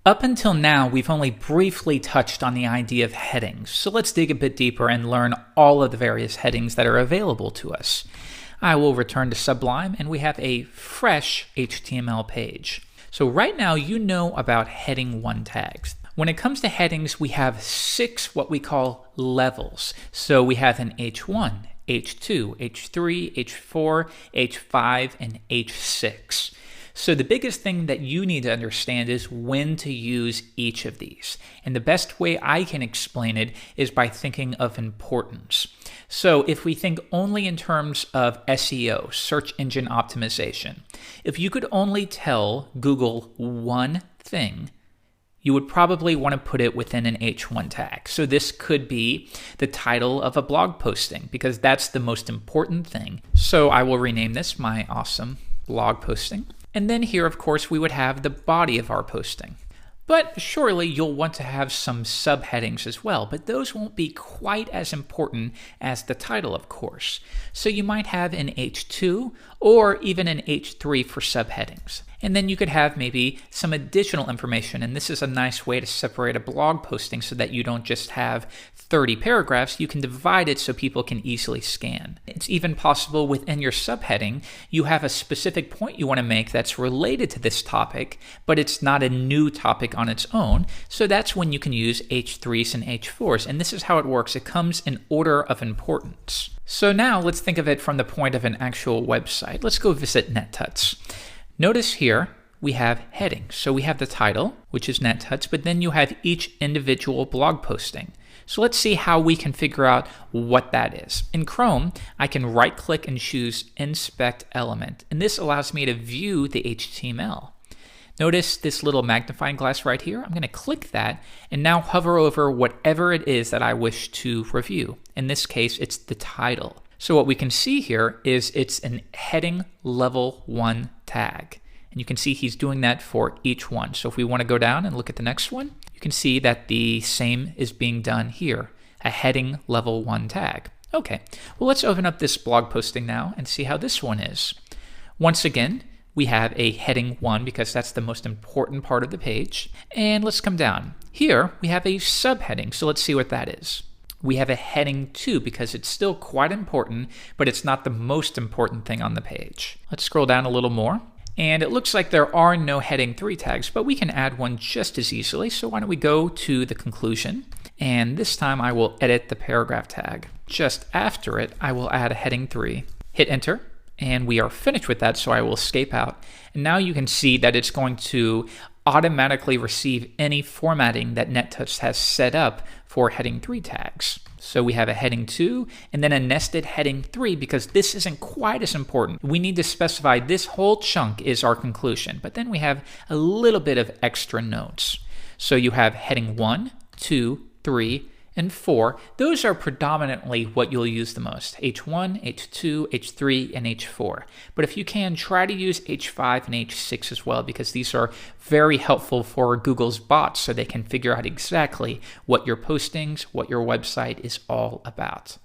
Up until now, we've only briefly touched on the idea of headings, so let's dig a bit deeper and learn all of the various headings that are available to us. I will return to Sublime, and we have a fresh HTML page. So right now, you know about heading 1 tags. When it comes to headings, we have 6 what we call levels. So we have an H1, H2, H3, H4, H5, and H6. So the biggest thing that you need to understand is when to use each of these. And the best way I can explain it is by thinking of importance. So if we think only in terms of SEO, search engine optimization, if you could only tell Google one thing, you would probably want to put it within an H1 tag. So this could be the title of a blog posting because that's the most important thing. So I will rename this my awesome blog posting. And then here, of course, we would have the body of our posting. But surely you'll want to have some subheadings as well, but those won't be quite as important as the title, of course. So you might have an H2 or even an H3 for subheadings. And then you could have maybe some additional information, and this is a nice way to separate a blog posting so that you don't just have 30 paragraphs, you can divide it so people can easily scan. It's even possible within your subheading, you have a specific point you want to make that's related to this topic, but it's not a new topic on its own. So that's when you can use H3s and H4s. And this is how it works. It comes in order of importance. So now let's think of it from the point of an actual website. Let's go visit NetTuts. Notice here, we have headings. So we have the title, which is NetTuts, but then you have each individual blog posting. So let's see how we can figure out what that is. In Chrome, I can right-click and choose Inspect Element, and this allows me to view the HTML. Notice this little magnifying glass right here. I'm going to click that and now hover over whatever it is that I wish to review. In this case, it's the title. So what we can see here is it's an heading level 1 tag. And you can see he's doing that for each one. So if we want to go down and look at the next one, you can see that the same is being done here, a heading level 1 tag. Okay, well, let's open up this blog posting now and see how this one is. Once again, we have a heading 1 because that's the most important part of the page. And let's come down. Here, we have a subheading, so let's see what that is. We have a heading 2 because it's still quite important, but it's not the most important thing on the page. Let's scroll down a little more. And it looks like there are no heading 3 tags, but we can add one just as easily. So why don't we go to the conclusion, and this time I will edit the paragraph tag. Just after it, I will add a heading 3. Hit enter, and we are finished with that, so I will escape out. And now you can see that it's going to automatically receive any formatting that NetTuts has set up for heading 3 tags. So we have a heading 2 and then a nested heading 3 because this isn't quite as important. We need to specify this whole chunk is our conclusion, but then we have a little bit of extra notes. So you have heading 1, 2, 3, and 4. Those are predominantly what you'll use the most. H1, H2, H3, and H4. But if you can, try to use H5 and H6 as well because these are very helpful for Google's bots so they can figure out exactly what your postings, what your website is all about.